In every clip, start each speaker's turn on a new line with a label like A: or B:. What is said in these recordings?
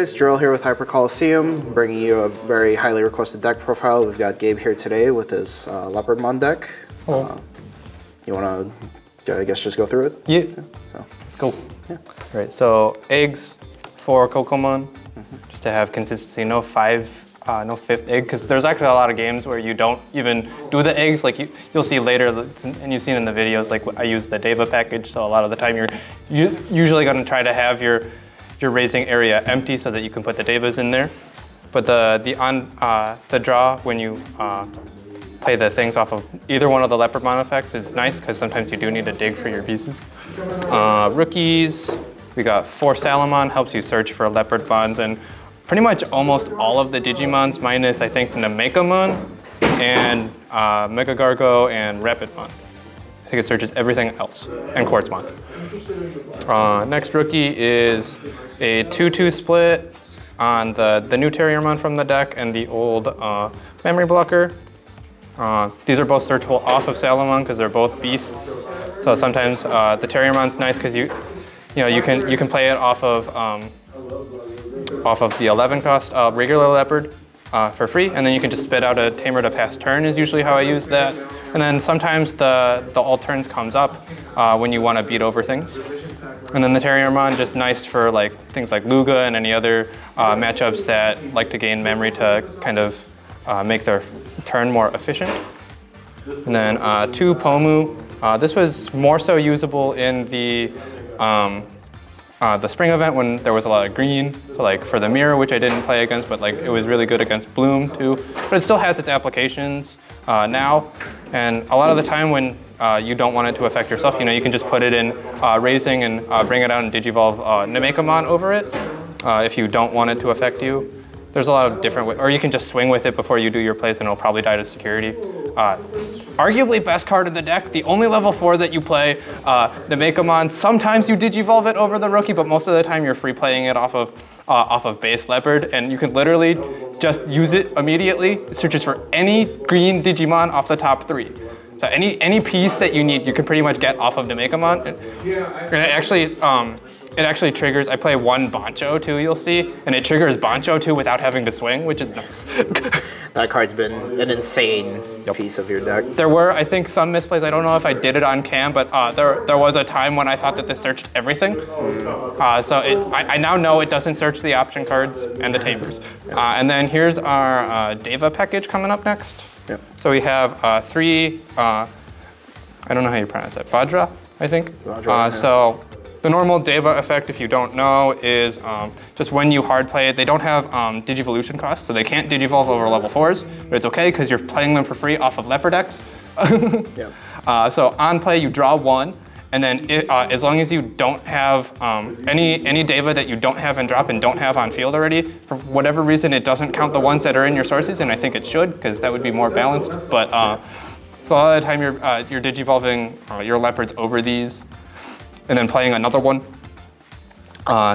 A: guys, Drill here with Hyper Colosseum, bringing you a very highly requested deck profile. We've got Gabe here today with his Leopardmon deck. You want to, I guess, just go through it?
B: Yeah. So let's go. Yeah. All right. So eggs for Cocomon, just to have consistency. No fifth egg, because there's actually a lot of games where you don't even do the eggs. Like you'll see later, and you've seen in the videos. Like I use the Deva package, so a lot of the time you're usually going to try to have your raising area empty so that you can put the Devas in there. But the draw when you play the things off of either one of the Leopardmon effects is nice, because sometimes you do need to dig for your pieces. Rookies, we got 4 Salamon, helps you search for Leopardmons, and pretty much almost all of the Digimons, minus I think Namekamon and Megagargo and Rapidmon. I think it searches everything else, and Quartzmon. Next rookie is a 2-2 split on the new Terriermon from the deck and the old Memory Blocker. These are both searchable off of Salamon because they're both beasts. So sometimes the Terriermon's nice because you can play it off of the 11 cost regular Leopard for free, and then you can just spit out a Tamer to pass turn is usually how I use that. And then sometimes the all turns comes up when you want to beat over things. And then the Terriermon, just nice for like things like Luga and any other matchups that like to gain memory to kind of make their turn more efficient. And then 2 Pomu. This was more so usable in the spring event when there was a lot of green, so like for the mirror, which I didn't play against, but like it was really good against Bloom too. But it still has its applications now, and a lot of the time when you don't want it to affect yourself, you can just put it in raising and bring it out and digivolve Namekamon over it if you don't want it to affect you. There's a lot of different ways, or you can just swing with it before you do your plays and it'll probably die to security. Arguably best card in the deck, the only level 4 that you play, Namekamon. Sometimes you digivolve it over the rookie, but most of the time you're free playing it off of base Leopard, and you can literally just use it immediately. It searches for any green Digimon off the top 3. So any piece that you need, you can pretty much get off of Namekamon. And it actually triggers, I play 1 Bancho too, you'll see, and it triggers Bancho too without having to swing, which is nice.
A: That card's been an insane piece of your deck.
B: There were, I think, some misplays. I don't know if I did it on cam, but there was a time when I thought that this searched everything. So I now know it doesn't search the option cards and the Tamers. And then here's our Deva package coming up next.
A: Yep.
B: So we have 3, I don't know how you pronounce that, Vajra, I think.
A: Vajra,
B: So the normal Deva effect, if you don't know, is just when you hard play it, they don't have Digivolution costs, so they can't Digivolve over level 4s, but it's okay because you're playing them for free off of Leopard decks. So on play, you draw 1, and then as long as you don't have any Deva that you don't have in drop and don't have on field already, for whatever reason, it doesn't count the ones that are in your sources, and I think it should, because that would be more balanced. But so a lot of the time you're Digivolving your Leopards over these, and then playing another one.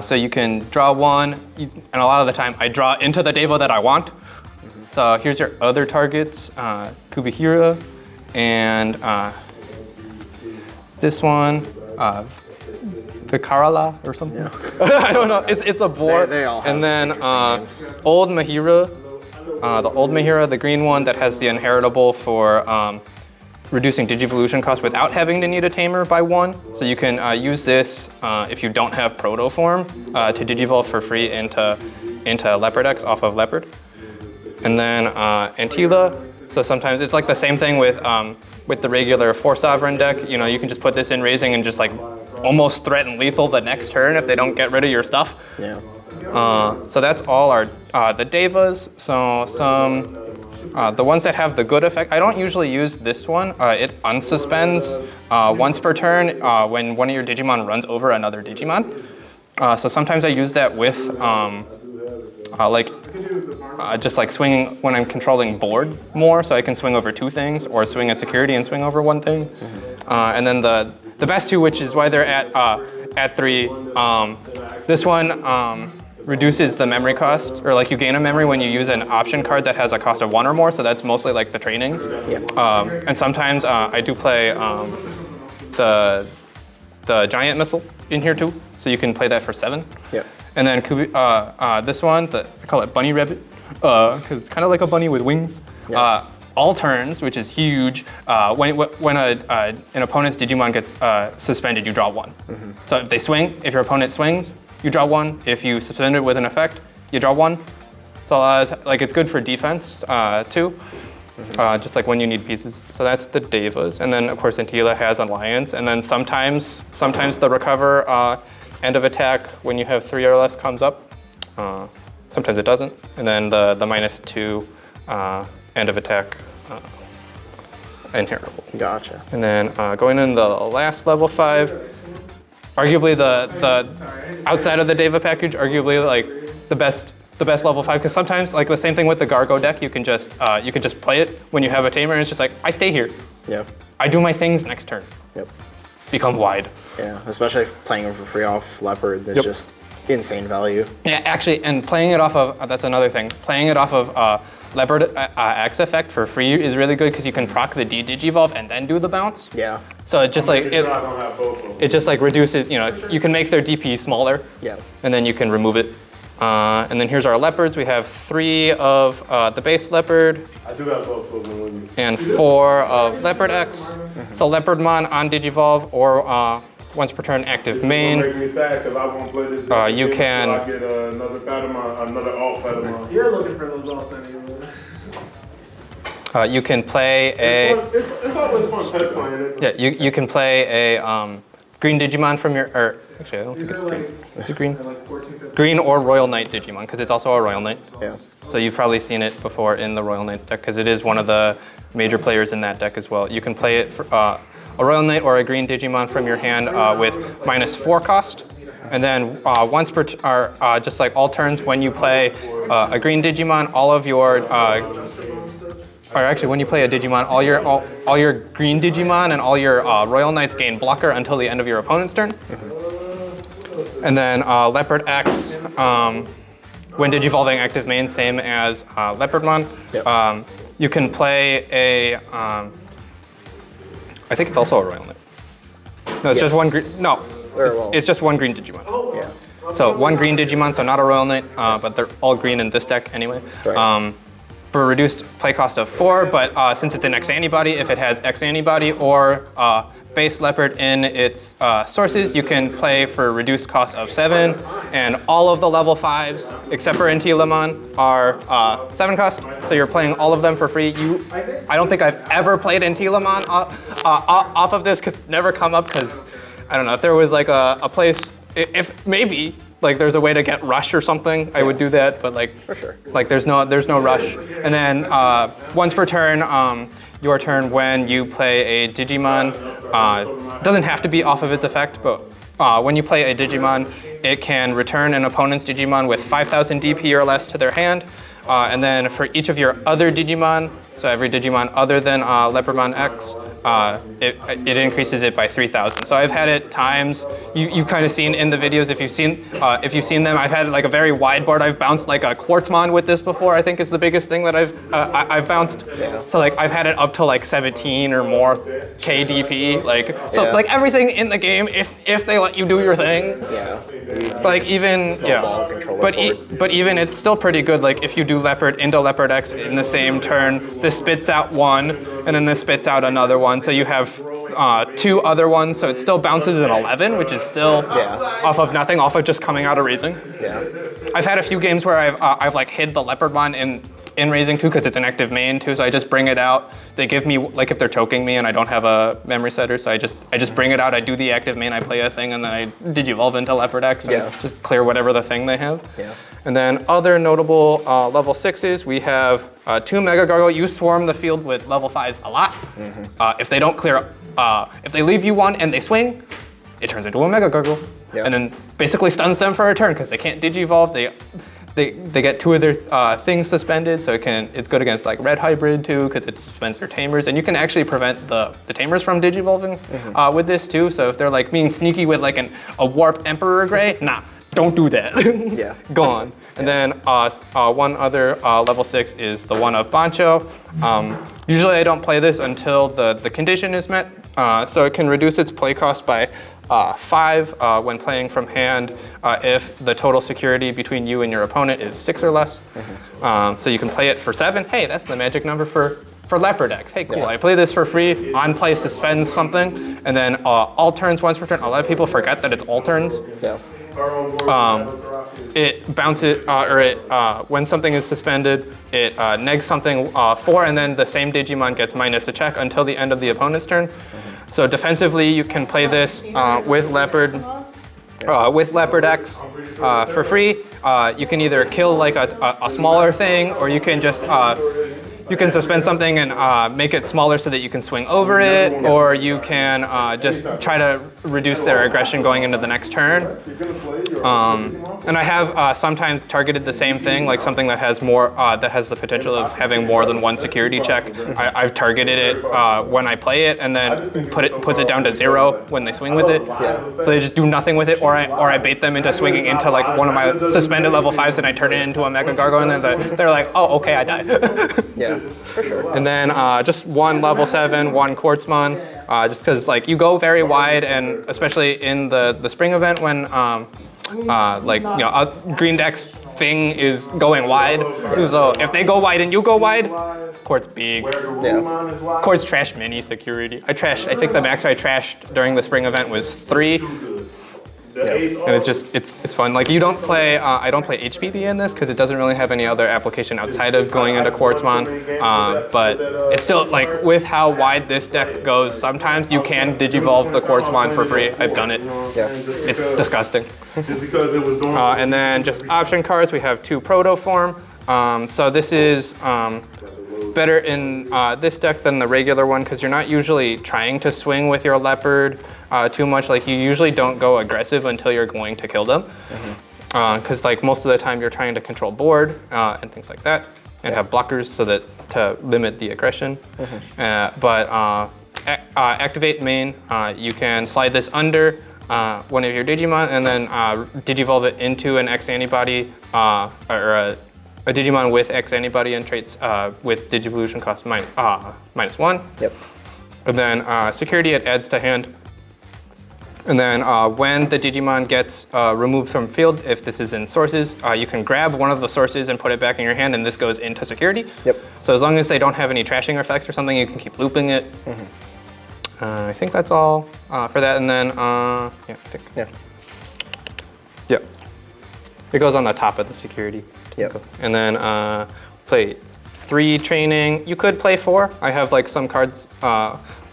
B: So you can draw 1, and a lot of the time I draw into the Deva that I want. So here's your other targets, Kubihira, and this one, Vikarala or something. Yeah. I don't know, it's a boar.
A: They all have
B: and then
A: names.
B: Old Mahira, the old Mahira, the green one that has the inheritable for reducing Digivolution cost without having to need a Tamer by 1. So you can use this if you don't have Proto Form to Digivolve for free into Leopard X off of Leopard. And then Antila. So sometimes it's like the same thing with the regular 4 Sovereign deck. You can just put this in raising and just like almost threaten lethal the next turn if they don't get rid of your stuff.
A: Yeah.
B: So that's all our the Devas. So some. The ones that have the good effect, I don't usually use this one. It unsuspends once per turn when one of your Digimon runs over another Digimon. So sometimes I use that with just like swinging when I'm controlling board more, so I can swing over 2 things, or swing a security and swing over 1 thing. And then the best 2, which is why they're at 3, this one reduces the memory cost, or like you gain a memory when you use an option card that has a cost of 1 or more, so that's mostly like the trainings. Yeah. And sometimes I do play the giant missile in here too, so you can play that for 7.
A: Yeah.
B: And then this one, I call it Bunny Rabbit, because it's kind of like a bunny with wings.
A: Yeah.
B: All turns, which is huge. When an opponent's Digimon gets suspended, you draw 1. So if they swing, if your opponent swings, you draw 1. If you suspend it with an effect, you draw 1. So like it's good for defense too, just like when you need pieces. So that's the Devas, and then of course Antila has Alliance, and then sometimes the recover end of attack when you have 3 or less comes up. Sometimes it doesn't, and then the -2 end of attack inheritable.
A: Gotcha.
B: And then going in the last level 5, arguably the outside of the Deva package, arguably like the best level 5, because sometimes like the same thing with the Gargo deck, you can just play it when you have a tamer, and it's just like I stay here.
A: Yeah.
B: I do my things next turn.
A: Yep.
B: Become wide.
A: Yeah, especially playing it for free off Leopard, there's just insane value.
B: Yeah, actually, and playing it off of that's another thing. Playing it off of Leopard X effect for free is really good because you can proc the D Digivolve and then do the bounce.
A: Yeah.
B: So it just like it just like reduces. You can make their DP smaller.
A: Yeah.
B: And then you can remove it. And then here's our leopards. We have 3 of the base leopard.
C: I do have both of them.
B: And 4 of Leopard X. So Leopardmon on Digivolve or once per turn active main.
C: Make me sad because I won't play this deck
B: You
C: again
B: can.
C: until I get another Patamon, another alt Patamon.
D: You're looking for those alts anyway.
B: You can play a.
C: It's always fun test playing it.
B: Yeah, you can play a green Digimon from your. Or actually, I don't
D: These
B: think
D: are
B: it's green.
D: like,
B: Is it green?
D: they're like 14, 15.
B: Green or Royal Knight Digimon, because it's also a Royal Knight.
A: Yeah.
B: So you've probably seen it before in the Royal Knights deck, because it is one of the major players in that deck as well. You can play it for a Royal Knight or a green Digimon from your hand with -4 cost. And then once per, just like all turns, when you play a green Digimon, all of your, or actually when you play a Digimon, all your green Digimon and all your Royal Knights gain blocker until the end of your opponent's turn. And then Leopard X, when Digivolving active main, same as Leopardmon.
A: Yep.
B: You can play a, I think it's also a Royal Knight. No, it's just one green, no, it's just one green Digimon.
A: Yeah.
B: So one green Digimon, so not a Royal Knight, but they're all green in this deck anyway.
A: Right.
B: For a reduced play cost of 4, but since it's an X-Antibody, if it has X-Antibody or base Leopard in its sources, you can play for a reduced cost of 7, and all of the level 5s, except for Antilamon, are 7 cost, so you're playing all of them for free. I don't think I've ever played Antilamon off of this, because it's never come up, because, I don't know, if there was like a place, if maybe, like there's a way to get rush or something, I would do that, but like,
A: For sure.
B: like there's no rush. And then once per turn, your turn when you play a Digimon, doesn't have to be off of its effect, but when you play a Digimon, it can return an opponent's Digimon with 5,000 DP or less to their hand. And then for each of your other Digimon, so every Digimon other than Leopardmon X, it increases it by 3,000. So I've had it times. You've kind of seen in the videos if you've seen them. I've had like a very wide board. I've bounced like a Quartzmon with this before. I think is the biggest thing that I've bounced.
A: Yeah.
B: So like I've had it up to like 17 or more KDP. Like so
A: Yeah.
B: like everything in the game if they let you do your thing.
A: Yeah.
B: Like even
A: Snowball, controller
B: but even it's still pretty good. Like if you do Leopard into Leopard X in the same turn, this spits out 1, and then this spits out another one. So you have 2 other ones. So it still bounces an 11, which is still off of nothing, off of just coming out of raising.
A: Yeah.
B: I've had a few games where I've like hid the Leopardmon in raising too, because it's an active main too. So I just bring it out. They give me like if they're choking me and I don't have a memory setter, so I just bring it out. I do the active main. I play a thing, and then I Digivolve into Leopard X and just clear whatever the thing they have.
A: Yeah.
B: And then other notable level 6s, we have 2 Mega Gargoyle. You swarm the field with level 5s a lot. If they don't clear, if they leave you 1 and they swing, it turns into a Mega Gargoyle.
A: Yeah.
B: And then basically stuns them for a turn because they can't Digivolve. They get 2 of their things suspended, so it's good against like Red Hybrid too, because it suspends their tamers, and you can actually prevent the tamers from Digivolving with this too. So if they're like being sneaky with like a Warp Emperor Gray, nah, don't do that.
A: Yeah.
B: Gone. And then one other level 6 is the one of Bancho. Usually I don't play this until the condition is met, so it can reduce its play cost by 5 when playing from hand if the total security between you and your opponent is 6 or less. So you can play it for 7. Hey, that's the magic number for Leopard decks. Hey, cool,
A: Yeah.
B: I play this for free, on play suspend something, and then all turns once per turn. A lot of people forget that it's all turns.
A: Yeah.
B: It bounces, when something is suspended, it negs something 4, and then the same Digimon gets minus a check until the end of the opponent's turn. So defensively, you can play this with Leopard X for free. You can either kill like a smaller thing, or you can just you can suspend something and make it smaller so that you can swing over it, or you can just try to reduce their aggression going into the next turn. And I have sometimes targeted the same thing, like something that has more, that has the potential of having more than one security check. I've targeted it when I play it, and then puts it down to 0 when they swing with it. So they just do nothing with it, or I bait them into swinging into like one of my suspended level 5s, and I turn it into a Mega Gargoyle, and then they're like, oh, okay, I die.
A: Yeah, for sure.
B: And then just one level 7, one Quartzmon, just because like you go very wide, and especially in the spring event when like a green deck's thing is going wide. So if they go wide and you go wide, Quartz big.
A: Yeah.
B: Quartz trash mini security. I think the max I trashed during the spring event was 3. And it's fun. Like you don't play, I don't play HPB in this because it doesn't really have any other application outside of going into Quartzmon. But it's still like with how wide this deck goes, sometimes you can digivolve the Quartzmon for free. I've done it.
A: Yeah.
B: It's disgusting. And then just option cards, we have 2 Proto Form. So this is better in this deck than the regular one because you're not usually trying to swing with your Leopard too much. Like you usually don't go aggressive until you're going to kill them. Because like most of the time you're trying to control board and things like that, and have blockers so that to limit the aggression. But activate main, you can slide this under one of your Digimon and then digivolve it into an X-Antibody or a Digimon with X-Antibody and traits with Digivolution cost -1.
A: Yep.
B: And then security, it adds to hand. And then when the Digimon gets removed from field, if this is in sources, you can grab one of the sources and put it back in your hand, and this goes into security.
A: Yep.
B: So as long as they don't have any trashing effects or something, you can keep looping it. I think that's all for that. And then, yeah, I think.
A: Yeah.
B: Yeah. It goes on the top of the security.
A: Yep.
B: And then play 3 training. You could play 4. I have like some cards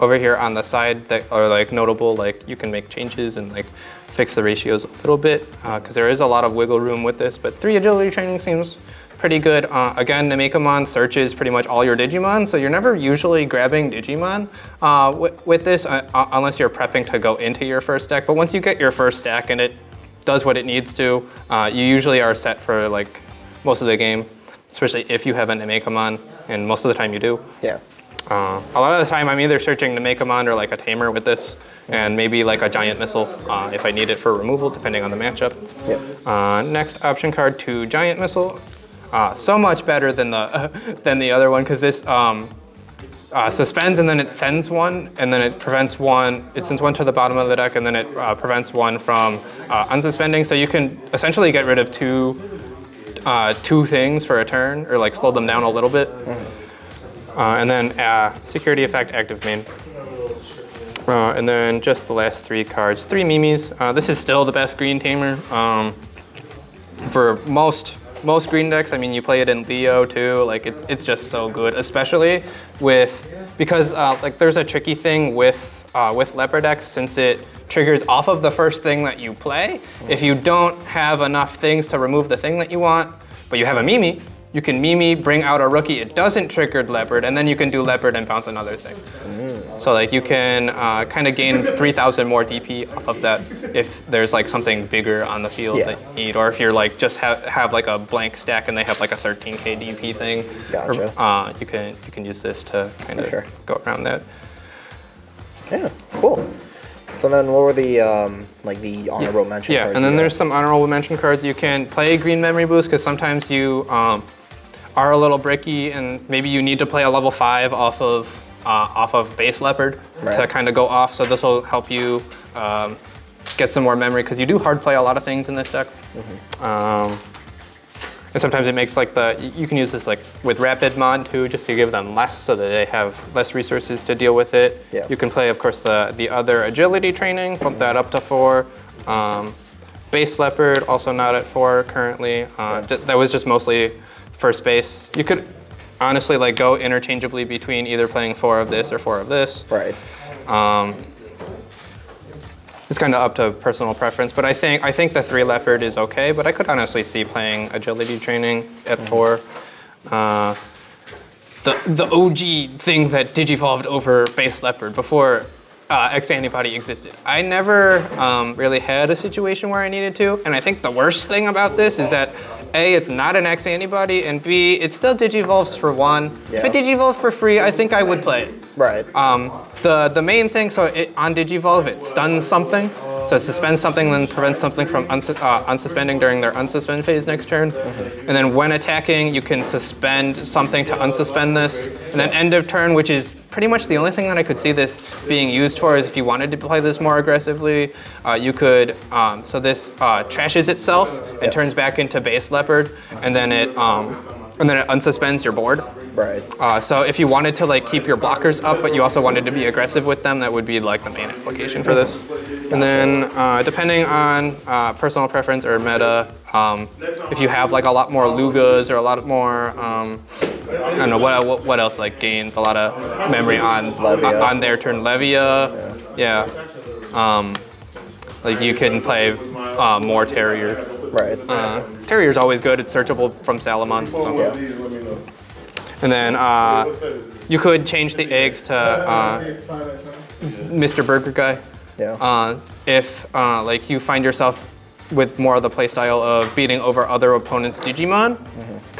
B: over here on the side that are like notable, like you can make changes and like fix the ratios a little bit because there is a lot of wiggle room with this, but 3 agility training seems pretty good. Again, Namekamon searches pretty much all your Digimon, so you're never usually grabbing Digimon with this unless you're prepping to go into your first deck. But once you get your first stack and it does what it needs to, you usually are set for like most of the game, especially if you have a Namekamon, and most of the time you do.
A: Yeah.
B: A lot of the time I'm either searching Namekamon or like a Tamer with this, and maybe like a Giant Missile if I need it for removal, depending on the matchup.
A: Yep.
B: Next option card, 2 Giant Missile. So much better than the other one because this suspends and then it sends one, and then it prevents one. It sends one to the bottom of the deck, and then it prevents one from unsuspending. So you can essentially get rid of two things for a turn, or like slow them down a little bit. And then security effect, active main. And then just the last 3 cards, 3 Mimis. This is still the best green tamer for most green decks. I mean, you play it in Leo too. Like it's just so good, especially because like there's a tricky thing with Leopard decks, since it triggers off of the first thing that you play. If you don't have enough things to remove the thing that you want, but you have a Mimi, you can Mimi, bring out a rookie, it doesn't trigger Leopard, and then you can do Leopard and bounce another thing. So like you can kind of gain 3,000 more DP off of that if there's like something bigger on the field that you need, or if you're like just have like a blank stack and they have like a 13k DP thing.
A: Gotcha.
B: You can use this to kind of go around that.
A: Yeah, cool. So then what were the like the honorable mention cards?
B: Yeah, and then there's some honorable mention cards. You can play Green Memory Boost because sometimes you are a little bricky and maybe you need to play a level 5 off of base Leopard to kind of go off. So this will help you get some more memory because you do hard play a lot of things in this deck. And sometimes it makes like you can use this like with Rapidmon too, just to give them less so that they have less resources to deal with it.
A: Yeah.
B: You can play, of course, the other agility training, bump that up to 4. Base Leopard, also not at 4 currently. That was just mostly first base. You could honestly like go interchangeably between either playing 4 of this or 4 of this.
A: Right.
B: It's kind of up to personal preference, but I think the 3 Leopard is okay, but I could honestly see playing agility training at 4. The OG thing that digivolved over base Leopard before X-Antibody existed. I never really had a situation where I needed to, and I think the worst thing about this is that A, it's not an X-Antibody, and B, it still digivolves for 1.
A: Yeah.
B: If it digivolved for free, I think I would play it.
A: Right.
B: The main thing, so on Digivolve, it stuns something. So it suspends something, then prevents something from unsuspending during their unsuspend phase next turn. And then when attacking, you can suspend something to unsuspend this. And then end of turn, which is pretty much the only thing that I could see this being used for, is if you wanted to play this more aggressively, you could, so this trashes itself and turns back into base Leopard, and then it unsuspends your board.
A: Right.
B: So if you wanted to like keep your blockers up, but you also wanted to be aggressive with them, that would be like the main application for this. And then depending on personal preference or meta, if you have like a lot more Lugas or a lot more, I don't know what else like gains a lot of memory on their turn. Levia, yeah. Like you can play more Terrier.
A: Right.
B: Terrier's always good. It's searchable from Salamon. So.
A: Yeah.
B: And then you could change the eggs to Mr. Burger Guy.
A: Yeah.
B: If like you find yourself with more of the playstyle of beating over other opponents' Digimon.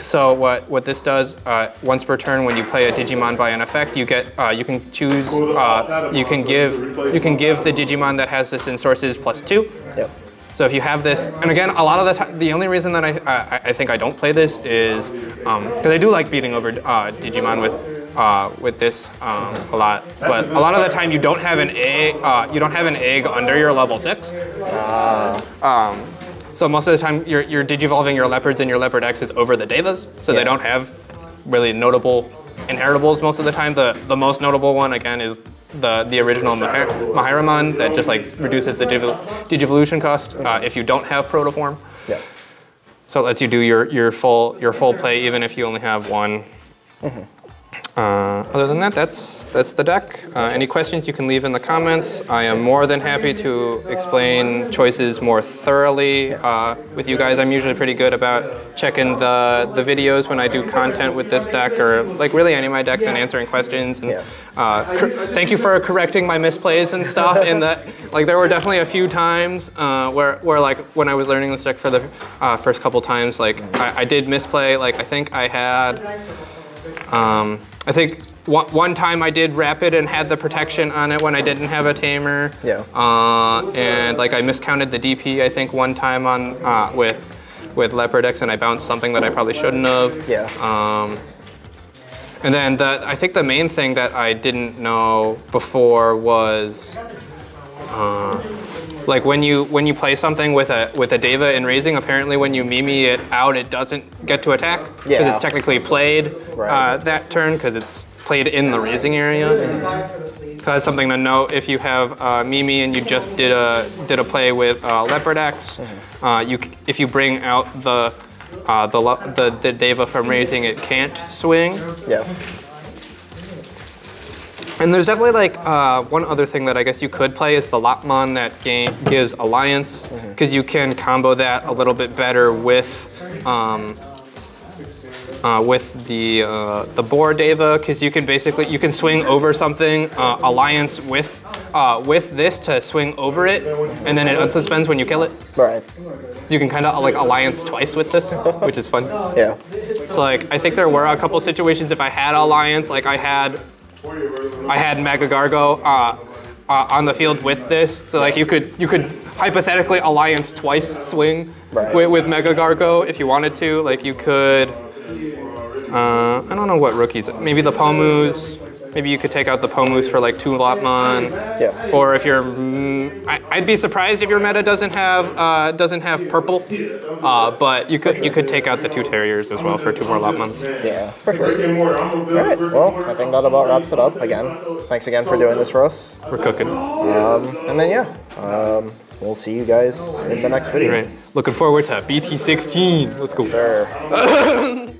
B: So what this does, once per turn, when you play a Digimon by an effect, you get you can choose you can give the Digimon that has this in sources +2.
A: Yep.
B: So if you have this, and again, a lot of the time, the only reason that I think I don't play this is because I do like beating over Digimon with this a lot. But a lot of the time, you don't have an egg under your level 6. So most of the time, you're digivolving your Leopards and your Leopard X's over the Devas, so they don't have really notable inheritables most of the time. The most notable one, again, is the original Mahiramon that just like reduces the digivolution cost if you don't have protoform.
A: Yeah.
B: So it lets you do your full play even if you only have one. Other than that, that's the deck. Any questions you can leave in the comments. I am more than happy to explain choices more thoroughly with you guys. I'm usually pretty good about checking the videos when I do content with this deck, or like really any of my decks, and answering questions. And thank you for correcting my misplays and stuff. In that, like, there were definitely a few times where like when I was learning this deck for the first couple times, like I did misplay. Like I think I had. I think one time I did Rapid and had the protection on it when I didn't have a Tamer.
A: Yeah.
B: And like I miscounted the DP, I think, one time on with Leopard X, and I bounced something that I probably shouldn't have.
A: Yeah.
B: And then I think the main thing that I didn't know before was like when you play something with a Deva in raising, apparently when you Mimi it out, it doesn't get to attack because it's technically played that turn because it's played in the raising area. So that's something to note. If you have Mimi and you just did a play with Leopard X, if you bring out the Deva from raising, it can't swing.
A: Yeah.
B: And there's definitely like one other thing that I guess you could play is the Lopmon that gives Alliance, because you can combo that a little bit better with the Boar Deva, because you can swing over something Alliance with this to swing over it, and then it unsuspends when you kill it.
A: Right.
B: You can kind of like Alliance twice with this, which is fun.
A: Yeah.
B: So like I think there were a couple situations if I had Alliance, like I had Mega Gargo on the field with this, so like you could hypothetically Alliance twice swing with Mega Gargo if you wanted to. Like you could, I don't know what rookies, maybe the Pomus, maybe you could take out the Pomus for like 2 Lopmon.
A: Yeah.
B: Or if you're, I'd be surprised if your meta doesn't have purple. But you could take out the 2 Terriers as well for 2 more Lopmons.
A: Yeah, for sure.
C: Breaking more. I'm a bit.
A: Alright, well, I think that about wraps it up again. Thanks again for doing this for us.
B: We're cooking.
A: And then, yeah, we'll see you guys in the next video.
B: Right. Looking forward to BT-15. Let's go.
A: Sir.